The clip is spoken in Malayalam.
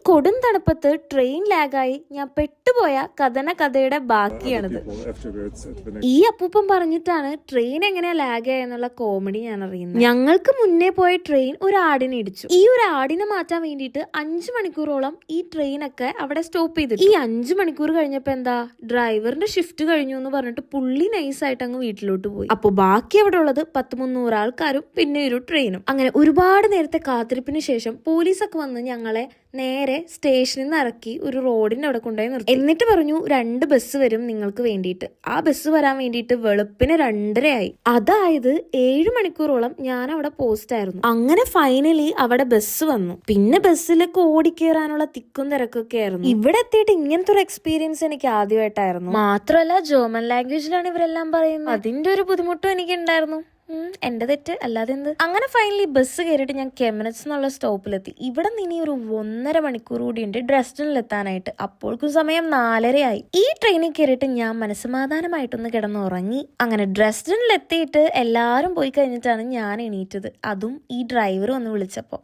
കൊടും തണുപ്പത്ത് ട്രെയിൻ ലാഗായി ഞാൻ പെട്ടുപോയ കഥയുടെ ബാക്കിയാണിത്. ഈ അപ്പൂപ്പൻ പറഞ്ഞിട്ടാണ് ട്രെയിൻ എങ്ങനെയാ ലാഗായ എന്നുള്ള കോമഡി ഞാൻ അറിയുന്നത്. ഞങ്ങൾക്ക് മുന്നേ പോയ ട്രെയിൻ ഒരു ആടിനെ ഇടിച്ചു. ഈ ഒരു ആടിനെ മാറ്റാൻ വേണ്ടിയിട്ട് 5 മണിക്കൂറോളം ഈ ട്രെയിനൊക്കെ അവിടെ സ്റ്റോപ്പ് ചെയ്തു. ഈ 5 മണിക്കൂർ കഴിഞ്ഞപ്പോ എന്താ, ഡ്രൈവറിന്റെ ഷിഫ്റ്റ് കഴിഞ്ഞു എന്ന് പറഞ്ഞിട്ട് പുള്ളി നൈസായിട്ട് അങ്ങ് വീട്ടിലോട്ട് പോയി. അപ്പൊ ബാക്കി അവിടെ ഉള്ളത് 100-300 ആൾക്കാരും പിന്നെ ഒരു ട്രെയിനും. അങ്ങനെ ഒരുപാട് നേരത്തെ കാത്തിരിപ്പിന് ശേഷം പോലീസൊക്കെ വന്ന് ഞങ്ങളെ നേരെ സ്റ്റേഷനിൽ നിന്ന് ഇറക്കി ഒരു റോഡിന്റെ അവിടെ കൊണ്ടുപോയി നിർത്തി. എന്നിട്ട് പറഞ്ഞു 2 ബസ് വരും നിങ്ങൾക്ക് വേണ്ടിയിട്ട്. ആ ബസ് വരാൻ വേണ്ടിയിട്ട് വെളുപ്പിന് 2:30 ആയി. അതായത് 7 മണിക്കൂറോളം ഞാൻ അവിടെ പോസ്റ്റ് ആയിരുന്നു. അങ്ങനെ ഫൈനലി അവിടെ ബസ് വന്നു. പിന്നെ ബസ്സിലൊക്കെ ഓടിക്കേറാനുള്ള തിക്കും തിരക്കൊക്കെ ആയിരുന്നു. ഇവിടെ എത്തിയിട്ട് ഇങ്ങനത്തെ ഒരു എക്സ്പീരിയൻസ് എനിക്ക് ആദ്യമായിട്ടായിരുന്നു. മാത്രമല്ല ജർമ്മൻ ലാംഗ്വേജിലാണ് ഇവരെല്ലാം പറയുന്നത്. അതിന്റെ ഒരു ബുദ്ധിമുട്ടും എനിക്ക് ഉണ്ടായിരുന്നു. എന്റെ തെറ്റ് അല്ലാതെ എന്ത്. അങ്ങനെ ഫൈനലി ബസ് കയറിയിട്ട് ഞാൻ കെമനറ്റ്സ് എന്നുള്ള സ്റ്റോപ്പിലെത്തി. ഇവിടെ നിന്ന് ഇനി ഒരു 1.5 മണിക്കൂർ കൂടിയുണ്ട് ഡ്രസ്ഡനിൽ എത്താനായിട്ട്. അപ്പോഴേക്കും സമയം 4:30 ആയി. ഈ ട്രെയിനിൽ കയറിയിട്ട് ഞാൻ മനസ്സമാധാനമായിട്ടൊന്ന് കിടന്നുറങ്ങി. അങ്ങനെ ഡ്രസ്ഡനിൽ എത്തിയിട്ട് എല്ലാവരും പോയി കഴിഞ്ഞിട്ടാണ് ഞാൻ എണീറ്റത്. അതും ഈ ഡ്രൈവർ വന്ന് വിളിച്ചപ്പോൾ.